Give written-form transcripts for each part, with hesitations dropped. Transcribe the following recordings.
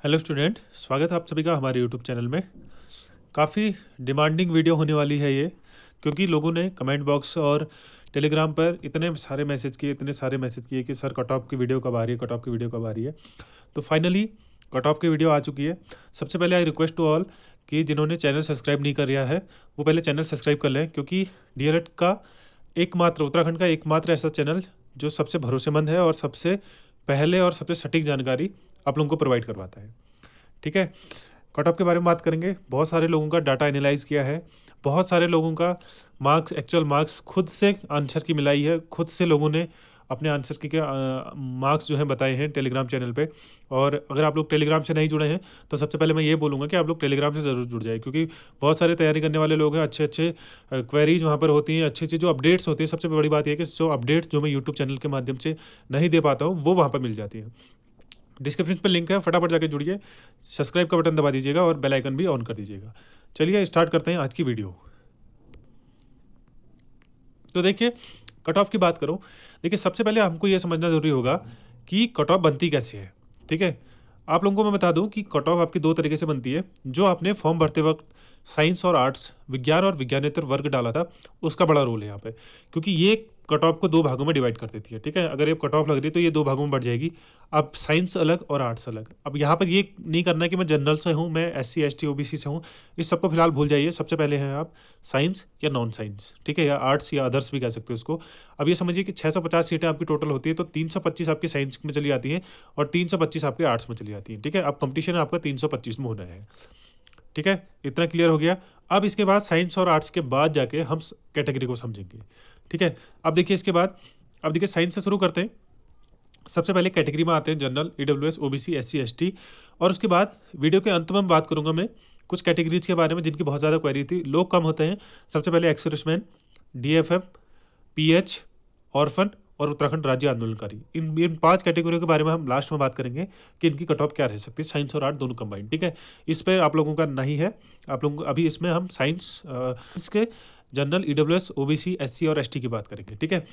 Hello student, स्वागत है आप सभी का हमारे यूट्यूब चैनल में। काफ़ी डिमांडिंग वीडियो होने वाली है ये, क्योंकि लोगों ने कमेंट बॉक्स और टेलीग्राम पर इतने सारे मैसेज किए कि सर कट ऑफ की वीडियो कब आ रही है, कट ऑफ की वीडियो कब आ रही है। तो फाइनली कट ऑफ की वीडियो आ चुकी है। सबसे पहले आई रिक्वेस्ट टू ऑल कि जिन्होंने चैनल सब्सक्राइब नहीं कर रहा है वो पहले चैनल सब्सक्राइब कर लें, क्योंकि डीएलएड का एकमात्र उत्तराखंड का एकमात्र ऐसा चैनल जो सबसे भरोसेमंद है और सबसे पहले और सबसे सटीक जानकारी आप लोगों को प्रोवाइड करवाता है। ठीक है, कट ऑफ के बारे में बात करेंगे। बहुत सारे लोगों का डाटा एनालाइज किया है, बहुत सारे लोगों का मार्क्स, एक्चुअल मार्क्स खुद से आंसर की मिलाई है, खुद से लोगों ने अपने आंसर की मार्क्स जो है बताए हैं टेलीग्राम चैनल पे। और अगर आप लोग टेलीग्राम से नहीं जुड़े हैं तो सबसे पहले मैं ये बोलूँगा कि आप लोग टेलीग्राम से ज़रूर जुड़ जाए, क्योंकि बहुत सारे तैयारी करने वाले लोग हैं, अच्छे अच्छे क्वेरीज वहाँ पर होती हैं, अच्छी अच्छी जो अपडेट्स होती है। सबसे बड़ी बात यह है कि जो अपडेट्स जो मैं यूट्यूब चैनल के माध्यम से नहीं दे पाता हूँ वो वहाँ पर मिल जाती है। डिस्क्रिप्शन पे लिंक है, फटाफट जाके जुड़िए, सब्सक्राइब का बटन दबा दीजिएगा और बेल आइकन भी ऑन कर दीजिएगा। चलिए स्टार्ट करते हैं आज की वीडियो। तो देखिए, कट ऑफ की बात करूं, देखिए सबसे पहले हमको ये समझना जरूरी होगा कि कट ऑफ बनती कैसे है। ठीक है, आप लोगों को मैं बता दूं कि कट ऑफ आपकी दो तरीके से बनती है। जो आपने फॉर्म भरते वक्त साइंस और आर्ट्स, विज्ञान और विज्ञानेतर वर्ग डाला था, उसका बड़ा रोल है यहाँ पे, क्योंकि ये कट ऑफ को दो भागों में डिवाइड कर देती है। ठीक है, अगर ये कट ऑफ लग रही है तो ये दो भागों में बढ़ जाएगी। अब साइंस अलग और आर्ट्स अलग। अब यहाँ पर ये नहीं करना है कि मैं जनरल से हूँ, मैं SC ST OBC से हूँ, इस सबको फिलहाल भूल जाइए। सबसे पहले हैं आप साइंस या नॉन साइंस, ठीक है, या आर्ट्स या अदर्स भी कह सकते हो उसको। अब ये समझिए कि 650 सीटें आपकी टोटल होती है, तो 325 आपकी साइंस में चली जाती हैं और 325 आपके आर्ट्स में चली जाती हैं। ठीक है, अब कंपटीशन आपका 325 में होना है। ठीक है, इतना क्लियर हो गया। अब इसके बाद साइंस और आर्ट्स के बाद जाके हम कैटेगरी को समझेंगे। ठीक है, अब देखिए इसके बाद, अब देखिए साइंस से शुरू करते हैं। सबसे पहले कैटेगरी में आते हैं general, EWS, OBC, SC ST। और उसके बाद वीडियो के अंत में बात करूंगा मैं कुछ कैटेगरीज के बारे में जिनकी बहुत ज़्यादा क्वेरी थी। लोग कम होते हैं। सबसे पहले एक्सर्विसमैन, DFM, PH, ऑर्फन और उत्तराखंड राज्य आंदोलनकारी। इन पांच कैटेगरियों के बारे में हम लास्ट में बात करेंगे कि इनकी कट ऑफ क्या रह सकती है, साइंस और आर्ट दोनों कंबाइंड। ठीक है, इस पे आप लोगों का नहीं है। आप लोगों अभी इसमें हम साइंस इसके जनरल, EWS, OBC, SC और ST की बात करेंगे। ठीक है,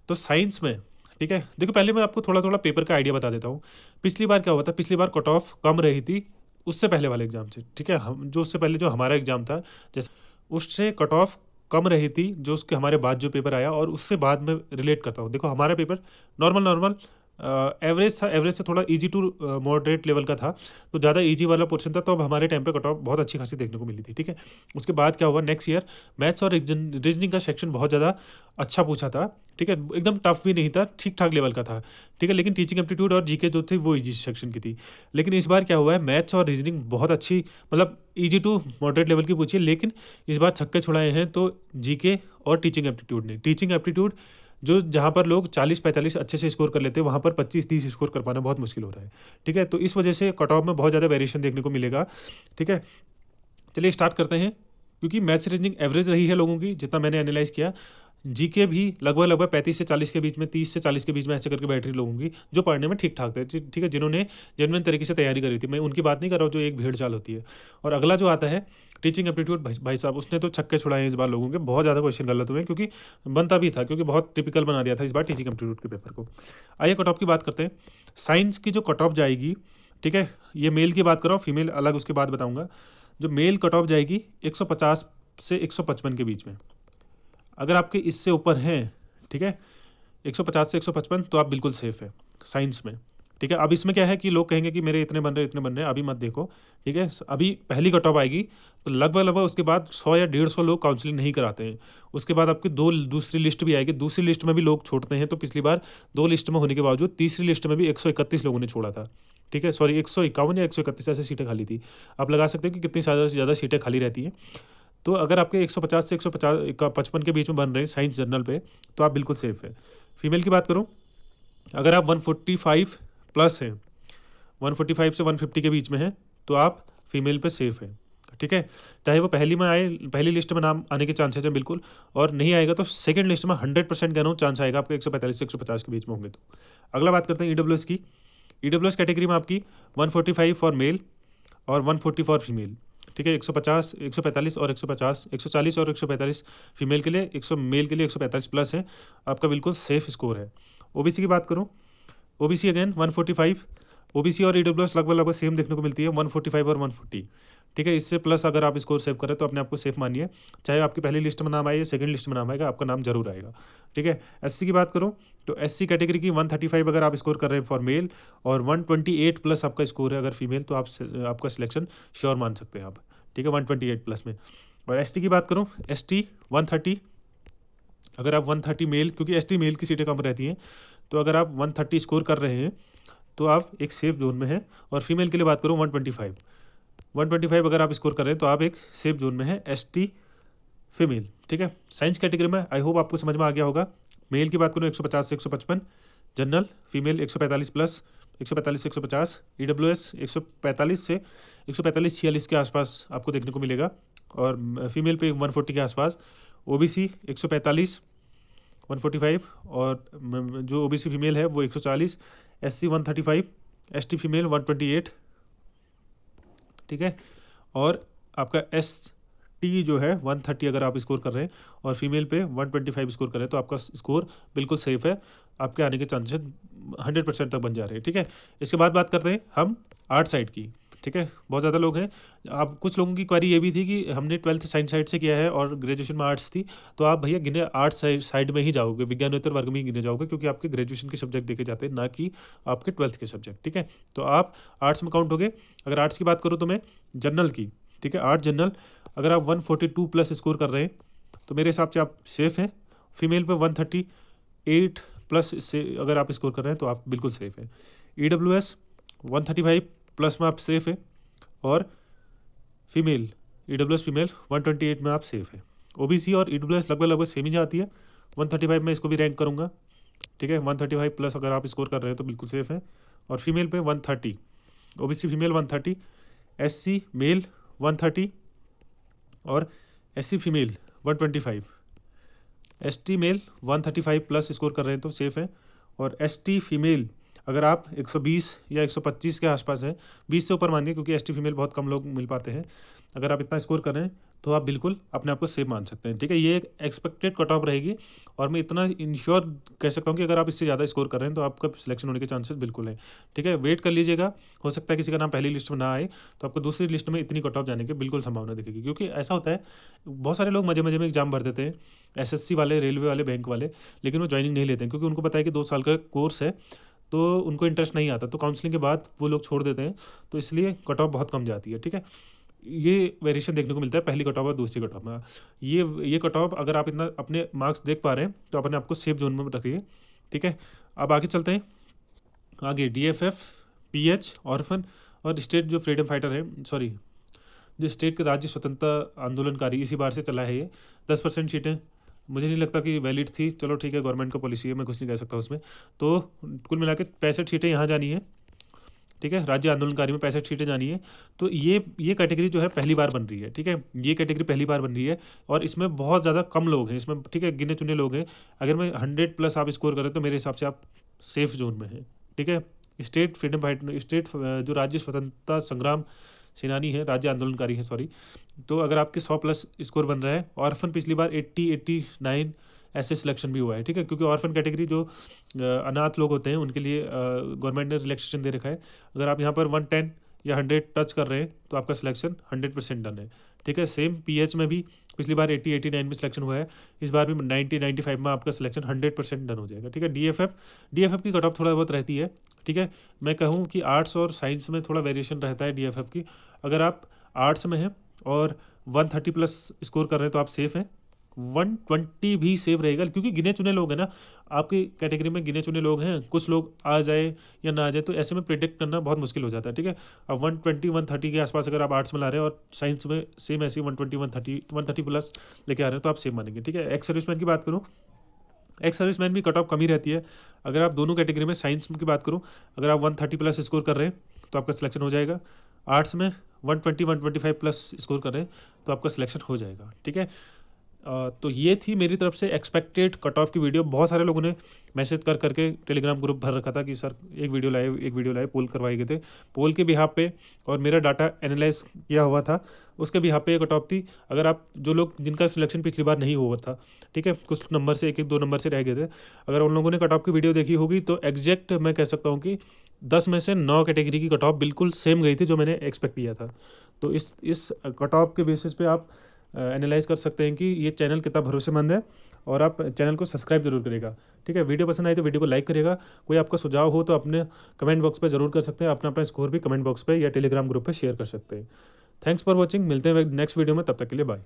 तो साइंस में, ठीक है, देखो पहले मैं आपको थोड़ा थोड़ा पेपर का आइडिया बता देता हूँ। पिछली बार क्या हुआ था, पिछली बार कट ऑफ कम रही थी उससे पहले वाले एग्जाम से। ठीक है, हम जो उससे पहले जो हमारा एग्जाम था, जैसे उससे कट ऑफ कम रही थी जो उसके हमारे बाद जो पेपर आया, और उससे बाद में रिलेट करता हूँ। देखो हमारा पेपर नॉर्मल नॉर्मल एवरेज था, एवरेज से थोड़ा इजी टू मॉडरेट लेवल का था, तो ज़्यादा इजी वाला पोर्शन था। तो अब हमारे टाइम पे कट ऑफ बहुत अच्छी खासी देखने को मिली थी। ठीक है, उसके बाद क्या हुआ, नेक्स्ट ईयर मैथ्स और रीजनिंग का सेक्शन बहुत ज़्यादा अच्छा पूछा था। ठीक है, एकदम टफ भी नहीं था, ठीक ठाक लेवल का था। ठीक है, लेकिन टीचिंग एप्टीट्यूड और जीके जो थी वो इजी सेक्शन की थी। लेकिन इस बार क्या हुआ है, मैथ्स और रीजनिंग बहुत अच्छी, मतलब इजी टू मॉडरेट लेवल की पूछी है, लेकिन इस बार छक्के छुड़ाए हैं तो जीके और टीचिंग एप्टीट्यूड ने। टीचिंग एप्टीट्यूड जो जहाँ पर लोग 40-45 अच्छे से स्कोर कर लेते हैं, वहाँ पर 25-30 स्कोर कर पाना बहुत मुश्किल हो रहा है। ठीक है, तो इस वजह से कट ऑफ में बहुत ज़्यादा वेरिएशन देखने को मिलेगा। ठीक है, चलिए स्टार्ट करते हैं। क्योंकि मैथ्स रीजनिंग एवरेज रही है लोगों की, जितना मैंने एनालाइज किया। जीके भी लगभग लगभग 35 से 40 के बीच में, 30 से 40 के बीच में ऐसे करके बैठ रही लोगों की, जो पढ़ने में ठीक ठाक थे। ठीक है, जिन्होंने जेन्युइन तरीके से तैयारी करी थी। मैं उनकी बात नहीं कर रहा हूँ जो एक भीड़ चाल होती है। और अगला जो आता है टीचिंग एप्टीट्यूड, भाई साहब उसने तो छक्के छुड़ाए हैं इस बार लोगों के। बहुत ज़्यादा क्वेश्चन गलत हुए, क्योंकि बनता भी था, क्योंकि बहुत टिपिकल बना दिया था इस बार टीचिंग एप्टीट्यूड के पेपर को। आइए कट ऑफ की बात करते हैं। साइंस की जो कट ऑफ जाएगी, ठीक है, ये मेल की बात कर रहा हूँ, फीमेल अलग उसके बाद बताऊंगा। जो मेल कट ऑफ जाएगी 150 से 155 के बीच में। अगर आपके इससे ऊपर हैं, ठीक है, 150 से 155, तो आप बिल्कुल सेफ है साइंस में। ठीक है, अब इसमें क्या है कि लोग कहेंगे कि मेरे इतने बन रहे, इतने बन रहे हैं, अभी मत देखो। ठीक है, अभी पहली कट ऑफ आएगी तो लगभग लगभग उसके बाद 100 या 150 लोग काउंसलिंग नहीं कराते हैं। उसके बाद आपकी दूसरी लिस्ट भी आएगी, दूसरी लिस्ट में भी लोग छोड़ते हैं। तो पिछली बार दो लिस्ट में होने के बावजूद तीसरी लिस्ट में भी 131 लोगों ने छोड़ा था। ठीक है, सॉरी 151 या 131 ऐसे सीटें खाली थी। आप लगा सकते हो कि कितनी ज़्यादा से ज़्यादा सीटें खाली रहती हैं। तो अगर आपके 150 से 155 के बीच में बन रहे हैं साइंस जर्नल पे, तो आप बिल्कुल सेफ है। फीमेल की बात करूं, अगर आप 145 प्लस हैं, 145 से 150 के बीच में है, तो आप फीमेल पे सेफ है। ठीक है, चाहे वो पहली में आए, पहली लिस्ट में नाम आने के चांसेस हैं बिल्कुल, और नहीं आएगा तो सेकंड लिस्ट में 100% कह रहा हूँ चांस आएगा आपके 145 से 150 के बीच में होंगे। तो अगला बात करते हैं EWS की। EWS कैटेगरी में आपकी 145 फॉर मेल और 140 फॉर फीमेल। ठीक है, 150, 145 और 150, 140 और 145 फीमेल के लिए, 100 मेल के लिए 145 प्लस है, आपका बिल्कुल सेफ स्कोर है। OBC की बात करूं, OBC अगेन 145 ओबीसी और ईडब्ल्यूएस लगभग लगभग सेम देखने को मिलती है, 145 और 140। ठीक है, इससे प्लस अगर आप स्कोर सेव करें तो अपने आप को सेफ मानिए, चाहे आपकी पहली लिस्ट में नाम आए या सेकंड लिस्ट में नाम आएगा, आपका नाम जरूर आएगा। ठीक है, एससी की बात करूं तो एससी कैटेगरी की 135 अगर आप स्कोर कर रहे हैं फॉर मेल और 128 प्लस आपका स्कोर है अगर फीमेल, तो आपका सिलेक्शन श्योर मान सकते हैं आप। ठीक है, 128 प्लस में। और एसटी की बात करूं, एसटी 130, अगर आप 130 मेल, क्योंकि एसटी मेल की सीटें कम रहती हैं, तो अगर आप 130 स्कोर कर रहे हैं तो आप एक सेफ जोन में हैं। और फीमेल के लिए बात करूँ 125 अगर आप स्कोर कर रहे हैं तो आप एक सेफ जोन में हैं, एसटी फीमेल। ठीक है, साइंस कैटेगरी में आई होप आपको समझ में आ गया होगा। मेल की बात करूँ 150 से 155, जनरल फीमेल 145 प्लस, 145 से 150, ईडब्ल्यूएस 145 से 145-46 के आसपास आपको देखने को मिलेगा, और फीमेल पे 140 के आसपास। ओबीसी 145 145, और जो ओबीसी फीमेल है वो 140, एससी 135, एसटी फीमेल 128। ठीक है, और आपका एस टी जो है 130 अगर आप स्कोर कर रहे हैं और फीमेल पे 125 स्कोर कर रहे हैं तो आपका स्कोर बिल्कुल सेफ है, आपके आने के चांसेस 100% तक बन जा रहे हैं। ठीक है, इसके बाद बात करते हैं हम आर्ट साइड की। ठीक है, बहुत ज़्यादा लोग हैं, आप कुछ लोगों की क्वारी ये भी थी कि हमने 12th साइंस साइड से किया है और ग्रेजुएशन में आर्ट्स थी, तो आप भैया गिने आर्ट साइड में ही जाओगे, विज्ञानोत्तर वर्ग में ही गिने जाओगे, क्योंकि आपके ग्रेजुएशन के सब्जेक्ट देखे जाते हैं, ना कि आपके 12th के सब्जेक्ट। ठीक है, तो आप आर्ट्स में काउंट हो गए। अगर आर्ट्स की बात करूँ तो मैं जनरल की, ठीक है, आर्ट जनरल अगर आप 142 प्लस स्कोर कर रहे हैं तो मेरे हिसाब से आप सेफ हैं। फीमेल पे 138 प्लस से अगर आप स्कोर कर रहे हैं तो आप बिल्कुल सेफ हैं। ईडब्ल्यूएस 135 प्लस में आप सेफ हैं, और फीमेल ईडब्ल्यूएस फीमेल 128 में आप सेफ हैं। ओबीसी और ईडब्ल्यूएस लगभग लगभग सेम ही जाती है, 135 में इसको भी रैंक करूंगा। ठीक है, 135 प्लस अगर आप स्कोर कर रहे हैं तो बिल्कुल सेफ है। और फीमेल पे 130, ओबीसी फीमेल 130, एससी मेल 130, और SC female 125, ST male 135 plus score कर रहे हैं तो सेफ है। और एसटी फीमेल अगर आप 120 या 125 के आसपास हैं, 20 से ऊपर मानिए क्योंकि एसटी फीमेल बहुत कम लोग मिल पाते हैं, अगर आप इतना स्कोर कर रहे हैं तो आप बिल्कुल अपने आप को सेफ मान सकते हैं। ठीक है, ये एक एक्सपेक्टेड कट ऑफ रहेगी, और मैं इतना इंश्योर कह सकता हूँ कि अगर आप इससे ज़्यादा स्कोर कर रहे हैं तो आपका सिलेक्शन होने के चांसेस बिल्कुल है। ठीक है, वेट कर लीजिएगा, हो सकता है किसी का नाम पहली लिस्ट में ना आए तो आपको दूसरी लिस्ट में इतनी कट ऑफ जाने की बिल्कुल संभावना दिखेगी, क्योंकि ऐसा होता है बहुत सारे लोग मजे मजे में एग्जाम भर देते हैं, एसएससी वाले, रेलवे वाले, बैंक वाले, लेकिन वो ज्वाइनिंग नहीं लेते हैं क्योंकि उनको पता है कि 2 साल का कोर्स है, तो उनको इंटरेस्ट नहीं आता, तो काउंसलिंग के बाद वो लोग छोड़ देते हैं, तो इसलिए कट ऑफ बहुत कम जाती है। ठीक है, ये वेरिएशन देखने को मिलता है पहली कट ऑफ और दूसरी कट ऑफ में। ये कट ऑफ अगर आप इतना अपने मार्क्स देख पा रहे हैं तो अपने आपको सेफ जोन में रखिए। ठीक है, अब आगे चलते हैं। आगे डीएफएफ, पीएच, ऑर्फन और स्टेट जो फ्रीडम फाइटर है, सॉरी जो स्टेट के राज्य स्वतंत्रता आंदोलनकारी, इसी बार से चला है ये। 10% सीटें मुझे नहीं लगता कि वैलिड थी, चलो ठीक है, गवर्नमेंट का पॉलिसी है, मैं कुछ नहीं कह सकता उसमें। तो कुल मिला के 65 सीटें यहाँ जानी है। ठीक है, राज्य आंदोलनकारी में 65 सीटें जानी है। तो ये कैटेगरी जो है पहली बार बन रही है। ठीक है, ये कैटेगरी पहली बार बन रही है और इसमें बहुत ज़्यादा कम लोग हैं इसमें। ठीक है, गिने चुने लोग हैं। अगर मैं 100 प्लस आप स्कोर करें तो मेरे हिसाब से आप सेफ जोन में हैं। ठीक है, स्टेट फ्रीडम फाइट, स्टेट जो राज्य स्वतंत्रता संग्राम सेनानी है, राज्य आंदोलनकारी है, सॉरी, तो अगर आपके 100 प्लस स्कोर बन रहा है, ऑर्फन पिछली बार 80-89 ऐसे सिलेक्शन भी हुआ है। ठीक है, क्योंकि ऑर्फन कैटेगरी जो अनाथ लोग होते हैं उनके लिए गवर्नमेंट ने रिलैक्सेशन दे रखा है। अगर आप यहाँ पर 110 या 100 टच कर रहे हैं तो आपका सिलेक्शन 100% डन है। ठीक है, सेम पीएच में भी पिछली बार 80-89 में सिलेक्शन हुआ है, इस बार भी 90-95 में आपका सिलेक्शन 100% डन हो जाएगा। ठीक है, डीएफएफ की कट ऑफ थोड़ा बहुत रहती है। ठीक है, मैं कहूँ कि आर्ट्स और साइंस में थोड़ा वेरिएशन रहता है डीएफएफ की। अगर आप आर्ट्स में हैं और 130 प्लस स्कोर कर रहे हैं तो आप सेफ हैं, 120 भी सेफ रहेगा, क्योंकि गिने चुने लोग हैं ना आपकी कैटेगरी में, गिने चुने लोग हैं, कुछ लोग आ जाए या ना आ जाए, तो ऐसे में प्रिडिक्ट करना बहुत मुश्किल हो जाता है। ठीक है, अब 120-130 के आसपास अगर आप आर्ट्स में ला रहे हैं और साइंस में सेम ऐसे 120-130 प्लस लेके आ रहे हैं तो आप सेफ मानेंगे। ठीक है, एक्स सर्विसमैन की बात करूँ, एक्स सर्विसमैन भी कट ऑफ कम ही रहती है। अगर आप दोनों कैटेगरी में, साइंस की बात करूँ, अगर आप 130 प्लस स्कोर कर रहे हैं तो आपका सिलेक्शन हो जाएगा। आर्ट्स में 120-125 प्लस स्कोर कर रहे हैं तो आपका सिलेक्शन हो जाएगा। ठीक है, तो ये थी मेरी तरफ से एक्सपेक्टेड कट ऑफ की वीडियो। बहुत सारे लोगों ने मैसेज कर करके टेलीग्राम ग्रुप भर रखा था कि सर एक वीडियो लाए, पोल करवाए गए थे, पोल के बिहाफ पे और मेरा डाटा एनालाइज किया हुआ था, उसके बिहाफ पे कट ऑफ थी। अगर आप जो लोग जिनका सिलेक्शन पिछली बार नहीं हुआ था, ठीक है, कुछ नंबर से 1-2 नंबर से रह गए थे, अगर उन लोगों ने कट ऑफ की वीडियो देखी होगी तो एग्जैक्ट मैं कह सकता हूँ कि 10 में से 9 कैटेगरी की कट ऑफ बिल्कुल सेम गई थी जो मैंने एक्सपेक्ट किया था। तो इस कट ऑफ के बेसिस पे आप एनालाइज कर सकते हैं कि ये चैनल कितना भरोसेमंद है, और आप चैनल को सब्सक्राइब जरूर करेगा। ठीक है, वीडियो पसंद आई तो वीडियो को लाइक करेगा। कोई आपका सुझाव हो तो अपने कमेंट बॉक्स पे ज़रूर कर सकते हैं, अपना अपना स्कोर भी कमेंट बॉक्स पे या टेलीग्राम ग्रुप पे शेयर कर सकते हैं। थैंक्स फॉर वॉचिंग, मिलते हैं नेक्स्ट वीडियो में, तब तक के लिए बाय।